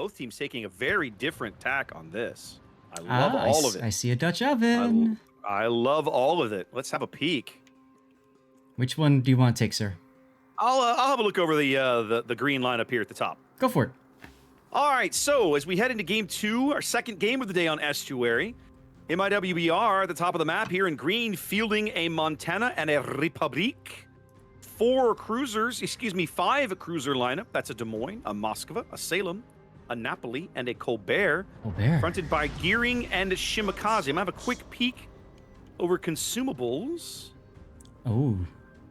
both teams taking a very different tack on this. I love all of it. I see a Dutch oven. I love all of it. Let's have a peek. Which one do you want to take, sir? I'll have a look over the green line up here at the top. Go for it. All right, so as we head into game 2, our second game of the day on Estuary, MIWBR at the top of the map here in green, fielding a Montana and a Republique. 5 cruiser lineup. That's a Des Moines, a Moskva, a Salem, a Napoli, and a Colbert. Fronted by Gearing and Shimakaze. I'm going to have a quick peek over consumables. Oh,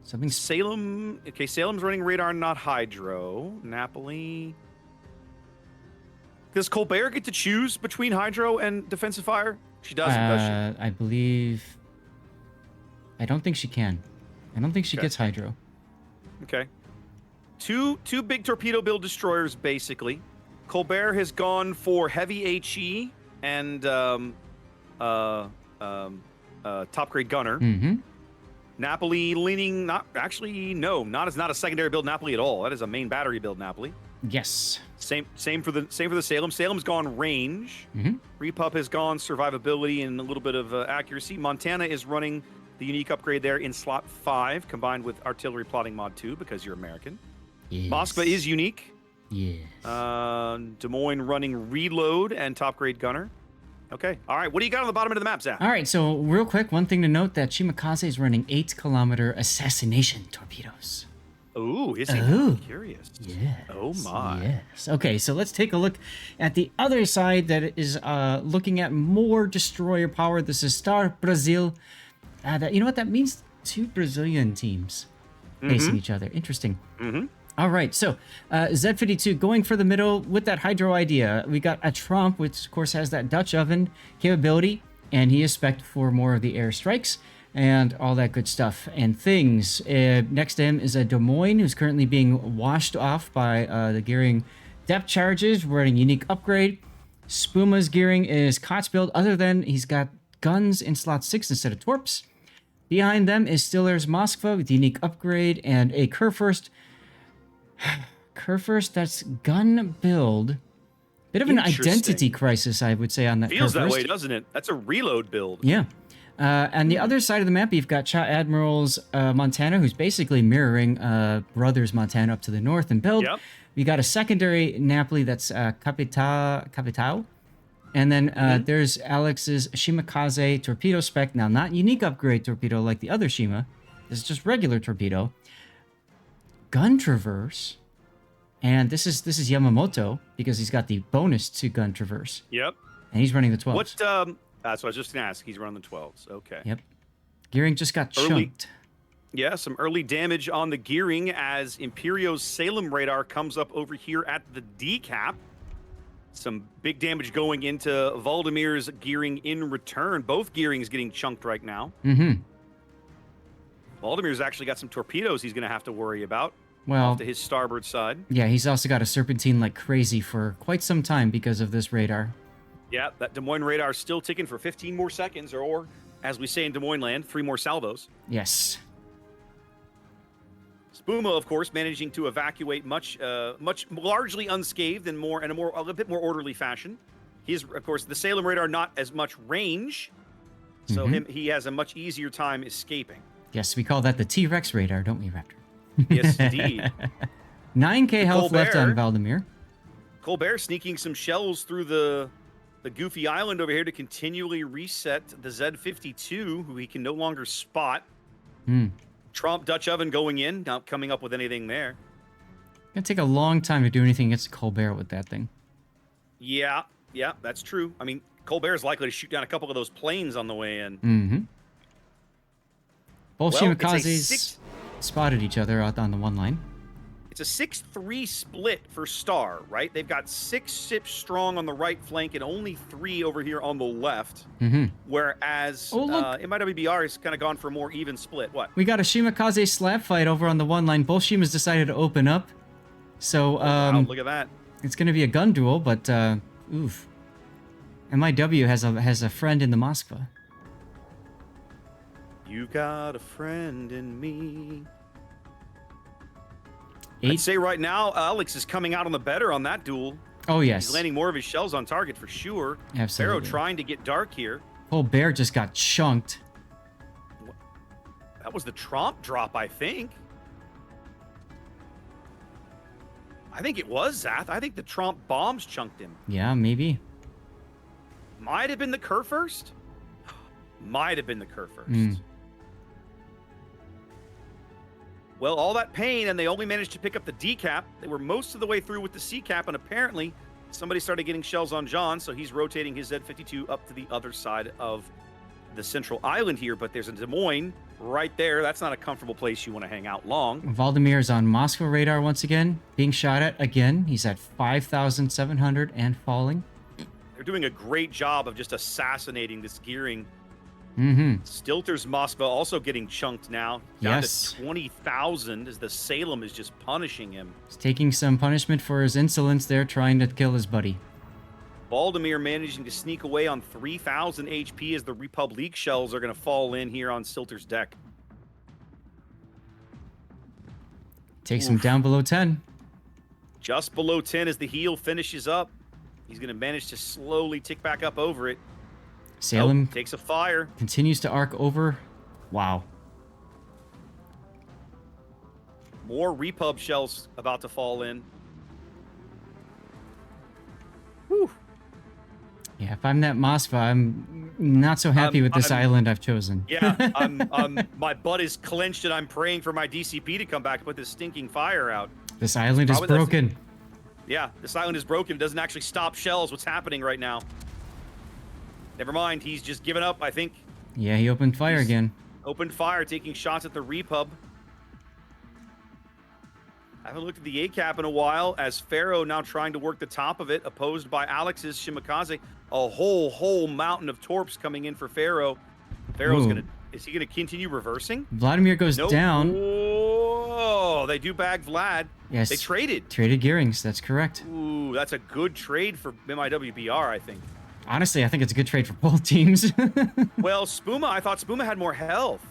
something. Salem. Okay, Salem's running radar, not hydro. Napoli. Does Colbert get to choose between hydro and defensive fire? She doesn't, does she? I believe. I don't think she can. I don't think she gets hydro. Okay. Two big torpedo build destroyers, basically. Colbert has gone for heavy HE and top grade gunner. Mm-hmm. Napoli leaning not a secondary build Napoli at all. That is a main battery build Napoli. Yes. Same for the Salem. Salem's gone range. Mm-hmm. Repup has gone survivability and a little bit of accuracy. Montana is running the unique upgrade there in slot 5, combined with artillery plotting mod 2 because you're American. Yes. Moskva is unique. Yes. Des Moines running reload and top grade gunner. Okay. All right. What do you got on the bottom end of the map, Zach? All right. So real quick, one thing to note that Shimakaze is running 8-kilometer assassination torpedoes. Ooh, is he? I'm curious. Yes. Oh my. Yes. Okay, so let's take a look at the other side that is looking at more destroyer power. This is Star Brazil. You know what that means? 2 Brazilian teams facing each other. Interesting. Mm-hmm. All right, so Z52 going for the middle with that hydro idea. We got a Trump, which of course has that Dutch oven capability, and he is spec'd for more of the air strikes and all that good stuff and things. Next to him is a Des Moines, who's currently being washed off by the gearing depth charges, running unique upgrade. Spuma's gearing is Kott's build, other than he's got guns in slot 6 instead of torps. Behind them is Stiller's Moskva with unique upgrade and a Kurfürst. Kurfürst, that's gun build. Bit of an identity crisis, I would say, on that. Feels Kurfürst. that way, doesn't it? That's a reload build. Yeah. And the other side of the map, you've got Cha Admiral's Montana, who's basically mirroring Brothers Montana up to the north in build. Yep. We got a secondary Napoli that's Capitao. And then there's Alex's Shimakaze torpedo spec. Now, not unique upgrade torpedo like the other Shima. This is just regular torpedo. Gun traverse. And this is Yamamoto, because he's got the bonus to gun traverse. Yep. And he's running the 12s. What? That's what I was just going to ask. He's running the 12s. Okay. Yep. Gearing just got chunked. Yeah, some early damage on the gearing as Imperio's Salem radar comes up over here at the decap. Some big damage going into Valdemir's gearing in return. Both gearings getting chunked right now. Mm-hmm. Valdemir's actually got some torpedoes he's going to have to worry about. Well, off to his starboard side. Yeah, he's also got a serpentine like crazy for quite some time because of this radar. Yeah, that Des Moines radar is still ticking for 15 more seconds, or as we say in Des Moines land, 3 more salvos. Yes. Spuma, of course, managing to evacuate much largely unscathed and a bit more orderly fashion. He is, of course, the Salem radar not as much range, so he has a much easier time escaping. Yes, we call that the T-Rex radar, don't we, Raptor? Yes, indeed. 9k health left on Valdemir. Colbert sneaking some shells through the goofy island over here to continually reset the Z52, who he can no longer spot. Trump Dutch oven going in, not coming up with anything there. Gonna take a long time to do anything against Colbert with that thing. Yeah, that's true. I mean, Colbert's likely to shoot down a couple of those planes on the way in. Mm-hmm. Both Shimakazes spotted each other out on the one line. It's a 6-3 split for Star, right? They've got 6 ships strong on the right flank and only 3 over here on the left. Whereas MIWBR has kind of gone for a more even split. What? We got a Shimakaze slap fight over on the one line. Both Shimas decided to open up. So, wow, look at that. It's going to be a gun duel, but, oof. MIW has a friend in the Moskva. You got a friend in me. I'd say right now, Alex is coming out on the better on that duel. Oh, yes. He's landing more of his shells on target for sure. Absolutely. Pharaoh trying to get dark here. Oh, Bear just got chunked. That was the Tromp drop, I think. I think it was, Zath. I think the Tromp bombs chunked him. Yeah, maybe. Might have been the Kerr first. Might have been the Kerr first. Well, all that pain, and they only managed to pick up the D cap. They were most of the way through with the C cap, and apparently somebody started getting shells on John, so he's rotating his Z52 up to the other side of the central island here. But there's a Des Moines right there. That's not a comfortable place you want to hang out long. Vladimir is on Moscow radar once again, being shot at again. He's at 5,700 and falling. They're doing a great job of just assassinating this gearing. Stilter's Moscow also getting chunked now. Down to 20,000 as the Salem is just punishing him. He's taking some punishment for his insolence there, trying to kill his buddy. Vladimir managing to sneak away on 3,000 HP as the Republic shells are going to fall in here on Stilter's deck. Takes him down below 10. Just below 10 as the heel finishes up. He's going to manage to slowly tick back up over it. Salem takes a fire. Continues to arc over. Wow. More Repub shells about to fall in. Whew. Yeah, if I'm that Mosfa, I'm not so happy with this island I've chosen. Yeah, my butt is clenched and I'm praying for my DCP to come back to put this stinking fire out. This island is broken. Yeah, this island is broken. It doesn't actually stop shells. What's happening right now? Never mind. He's just given up, I think. Yeah, he opened fire again. Opened fire, taking shots at the Repub. I haven't looked at the A-cap in a while, as Pharaoh now trying to work the top of it, opposed by Alex's Shimakaze. A whole mountain of torps coming in for Pharaoh. Pharaoh's going to... Is he going to continue reversing? Vladimir goes down. Oh, they do bag Vlad. Yes. They traded. Traded gearings, that's correct. Ooh, that's a good trade for MIWBR, I think. Honestly, I think it's a good trade for both teams. Well, Spuma, I thought Spuma had more health.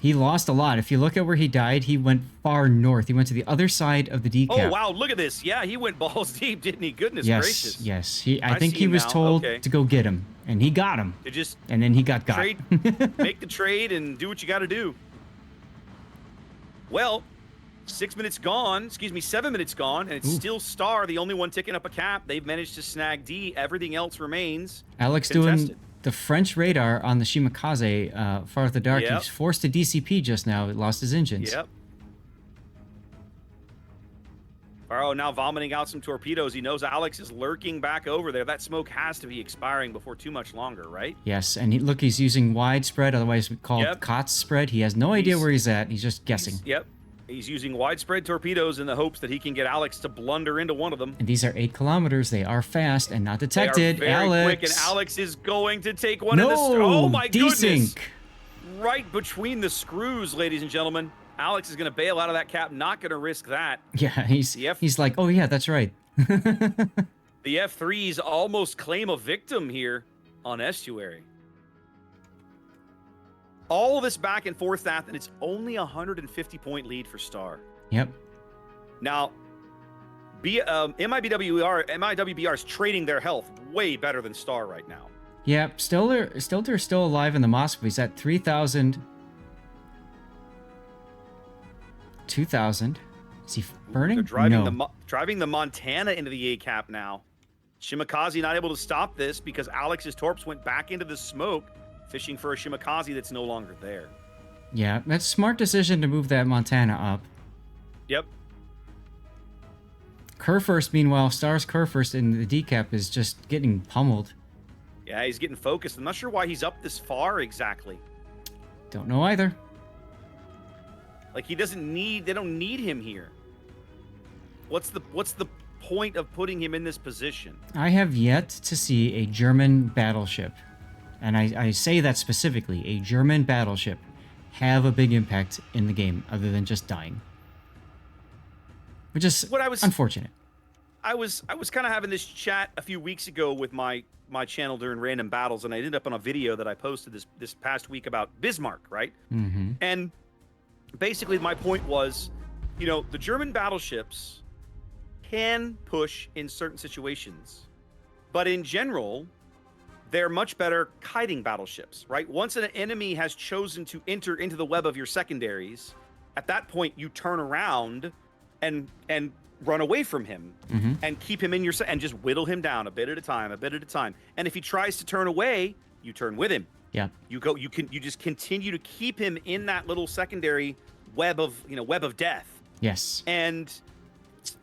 He lost a lot. If you look at where he died, he went far north. He went to the other side of the D cap. Oh, wow, look at this. Yeah, he went balls deep, didn't he? Goodness gracious. Yes. I think he was told to go get him, and he got him. And then he got trade, make the trade and do what you got to do. Well, 7 minutes gone, and it's still Star, the only one ticking up a cap. They've managed to snag D. Everything else remains Alex contested. Doing the French radar on the Shimakaze, Far at the Dark. He's forced to DCP just now. It lost his engines. Yep. Pharaoh now vomiting out some torpedoes. He knows Alex is lurking back over there. That smoke has to be expiring before too much longer, right? Yes, and look, he's using widespread, otherwise called COTS spread. He has no idea where he's at. He's just guessing. He's using widespread torpedoes in the hopes that he can get Alex to blunder into one of them. And these are 8 kilometers. They are fast and not detected. They are very quick, and Alex is going to take one of the... Oh, my goodness. Right between the screws, ladies and gentlemen. Alex is going to bail out of that cap. Not going to risk that. Yeah, he's like, oh, yeah, that's right. The F3s almost claim a victim here on Estuary. All this back and forth, and it's only a 150-point lead for Star. Yep. Now, MIWBR is trading their health way better than Star right now. Yeah, Stilter's still alive in the Moscow. He's at 3,000. 2,000. Is he burning? They're driving driving the Montana into the A-cap now. Shimakaze not able to stop this because Alex's torps went back into the smoke, fishing for a Shimakaze that's no longer there. Yeah, that's a smart decision to move that Montana up. Yep. Kerr-first, meanwhile, Star's Kerr-first in the D-cap is just getting pummeled. Yeah, he's getting focused. I'm not sure why he's up this far exactly. Don't know either. Like, they don't need him here. What's the point of putting him in this position? I have yet to see a German battleship, and I say that specifically, a German battleship have a big impact in the game other than just dying. Which is unfortunate. I was kind of having this chat a few weeks ago with my channel during random battles, and I ended up on a video that I posted this past week about Bismarck, right? Mm-hmm. And basically my point was, the German battleships can push in certain situations, but in general, they're much better kiting battleships, right? Once an enemy has chosen to enter into the web of your secondaries, at that point you turn around and run away from him and keep him in your and just whittle him down a bit at a time, a bit at a time. And if he tries to turn away, you turn with him. Yeah. You just continue to keep him in that little secondary web of death. Yes. And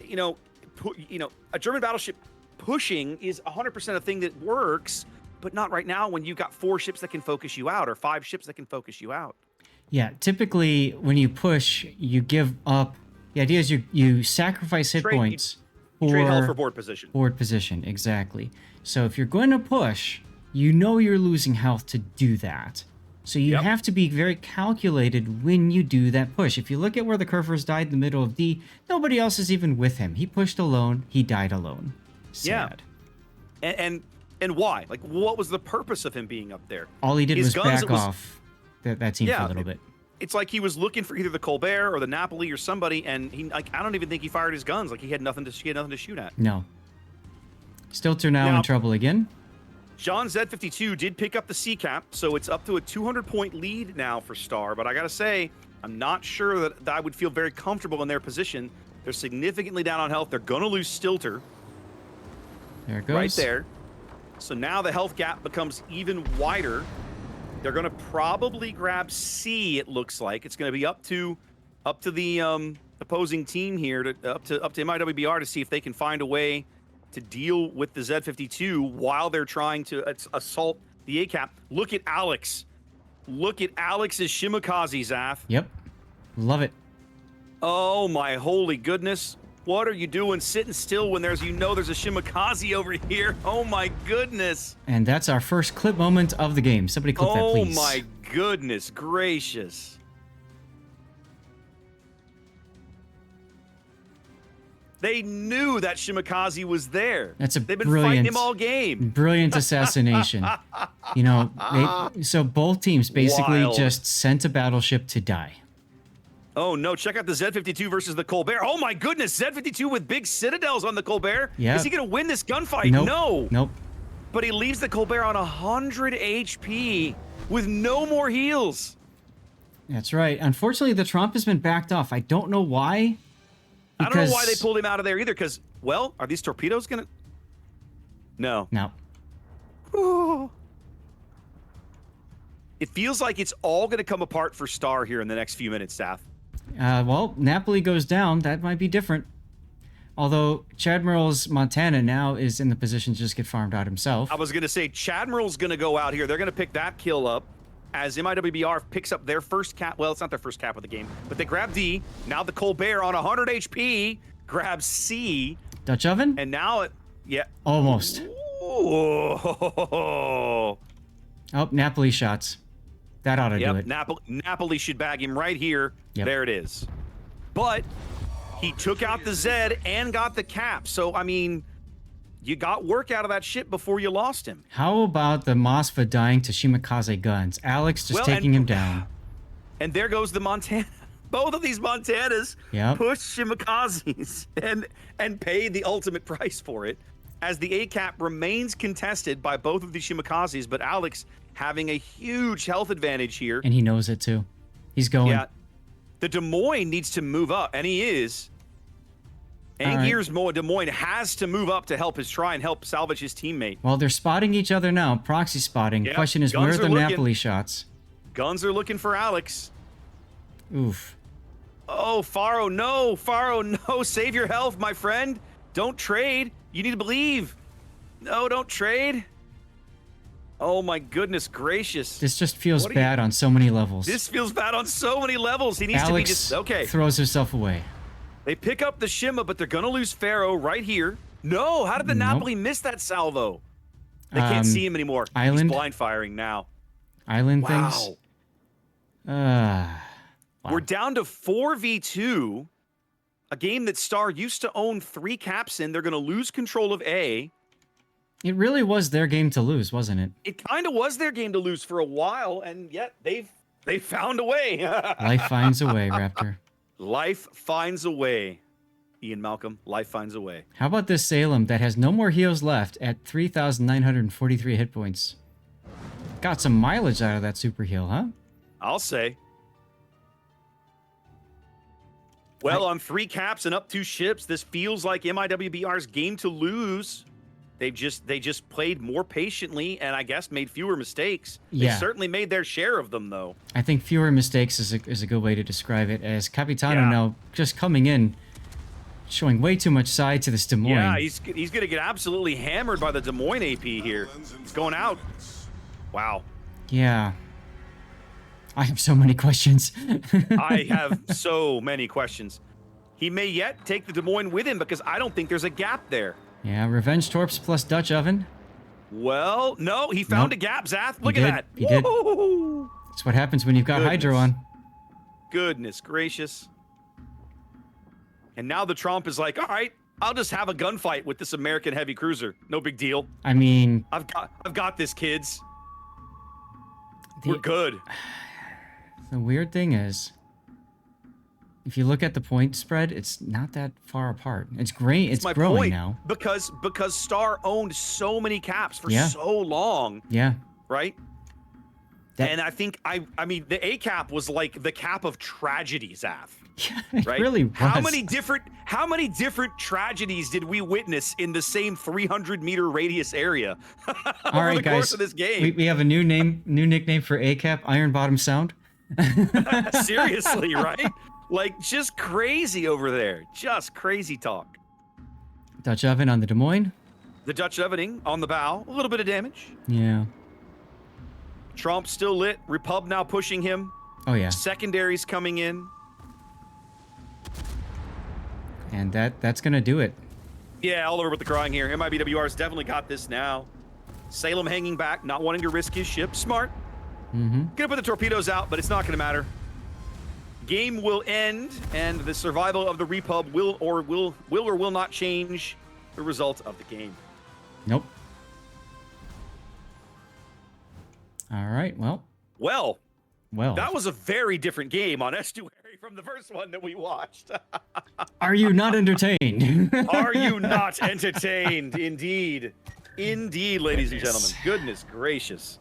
a German battleship pushing is 100% a thing that works, but not right now when you've got 4 ships that can focus you out or 5 ships that can focus you out. Yeah, typically when you push, you give up. The idea is you sacrifice hit points you trade health for board position. Board position, exactly. So if you're going to push, you know you're losing health to do that. So you have to be very calculated when you do that push. If you look at where the Curvers died in the middle of D, nobody else is even with him. He pushed alone. He died alone. Sad. Yeah. And why? Like, what was the purpose of him being up there? All he did was back off that team for a little bit. It's like he was looking for either the Colbert or the Napoli or somebody, and I don't even think he fired his guns. Like he had nothing to shoot at. No. Stilter now in trouble again. John Z52 did pick up the C cap, so it's up to a 200-point lead now for Star. But I gotta say, I'm not sure that I would feel very comfortable in their position. They're significantly down on health. They're gonna lose Stilter. There it goes. Right there. So now the health gap becomes even wider. They're going to probably grab C, it looks like. It's going to be up to the opposing team here, up to MIWBR to see if they can find a way to deal with the Z52 while they're trying to assault the A-cap. Look at Alex. Look at Alex's Shimakaze, Zaf. Yep. Love it. Oh, my holy goodness. What are you doing sitting still when there's a Shimakaze over here? Oh my goodness. And that's our first clip moment of the game. Somebody clip that, please. Oh my goodness gracious. They knew that Shimakaze was there. They've been fighting him all game. Brilliant assassination. So both teams basically just sent a battleship to die. Oh, no. Check out the Z52 versus the Colbert. Oh, my goodness. Z52 with big citadels on the Colbert. Yeah. Is he going to win this gunfight? Nope. No. Nope. But he leaves the Colbert on 100 HP with no more heals. That's right. Unfortunately, the Trump has been backed off. I don't know why. I don't know why they pulled him out of there either, because, well, are these torpedoes going to... No. No. Ooh. It feels like it's all going to come apart for Star here in the next few minutes, Staff. Well, Napoli goes down. That might be different. Although Chadmiral's Montana now is in the position to just get farmed out himself. I was going to say, Chadmiral's going to go out here. They're going to pick that kill up as MIWBR picks up their first cap. Well, it's not their first cap of the game, but they grab D. Now the Colbert on 100 HP grabs C. Dutch oven? And now Almost. Oh, Napoli shots. That ought to do it. Napoli should bag him right here. Yep. There it is. But he took out the Z and got the cap. So, I mean, you got work out of that ship before you lost him. How about the Mosfa dying to Shimakaze guns? Alex just taking him down. And there goes the Montana. Both of these Montanas push Shimakazes and pay the ultimate price for it, as the A-cap remains contested by both of the Shimakazes, but Alex having a huge health advantage here. And he knows it too. He's going. Yeah. The Des Moines needs to move up, and he is. Angiers Des Moines has to move up to try and help salvage his teammate. Well, they're spotting each other now. Proxy spotting. Yep. Question is, where are the Napoli shots? Guns are looking for Alex. Oof. Oh, Faro, no. Faro, no. Save your health, my friend. Don't trade. You need to believe. No, don't trade. Oh, my goodness gracious. This just feels bad on so many levels. This feels bad on so many levels. He needs to be just... Okay. Throws himself away. They pick up the Shima, but they're going to lose Pharaoh right here. No, how did the Napoli miss that salvo? They can't see him anymore. Island? He's blind firing now. Island things? Wow. We're down to 4v2. A game that Star used to own 3 caps in. They're going to lose control of A. It really was their game to lose, wasn't it? It kind of was their game to lose for a while, and yet they found a way. Life finds a way, Raptor. Life finds a way. Ian Malcolm, life finds a way. How about this Salem that has no more heals left at 3,943 hit points? Got some mileage out of that super heal, huh? I'll say. Well, on 3 caps and up 2 ships, this feels like MIWBR's game to lose. They just played more patiently and I guess made fewer mistakes. Yeah. They certainly made their share of them, though. I think fewer mistakes is a good way to describe it, as Capitano Yeah. now just coming in, showing way too much side to this Des Moines. Yeah, he's going to get absolutely hammered by the Des Moines AP here. It's going out. Wow. Yeah. I have so many questions. I have so many questions. He may yet take the Des Moines with him because I don't think there's a gap there. Yeah, Revenge Torps plus Dutch Oven. Well, no, he found Nope. a gap, Zath. Look He at did. that. He did. Woo! That's what happens when you've got Hydro on. Goodness gracious. And now the Trump is like, all right, I'll just have a gunfight with this American heavy cruiser. No big deal. I mean, I've got this, kids. We're good. the weird thing is, if you look at the point spread, it's not that far apart. It's great. It's my growing point, now. because Star owned so many caps for Yeah. so long, Yeah. right? That- And I think I mean the A cap was like the cap of tragedy, Zath. Yeah, it Right? really was. How many different tragedies did we witness in the same 300-meter radius area All over right, the guys. course of this game? We have a new nickname for ACAP, Iron Bottom Sound. Seriously, right? Like, just crazy over there. Just crazy talk. Dutch Oven on the Des Moines. The Dutch ovening on the bow. A little bit of damage. Yeah. Trump still lit. Repub now pushing him. Oh, yeah. Secondaries coming in. And that's going to do it. Yeah, all over with the crying here. MIBWR's definitely got this now. Salem hanging back, not wanting to risk his ship. Smart. Mm-hmm. Gonna put the torpedoes out, but it's not gonna matter. Game will end, and the survival of the Repub will or will not change the result of the game. Nope. All right. Well, That was a very different game on Estuary from the first one that we watched. are you not entertained? Are you not entertained? Indeed. Indeed, ladies and gentlemen. Goodness gracious.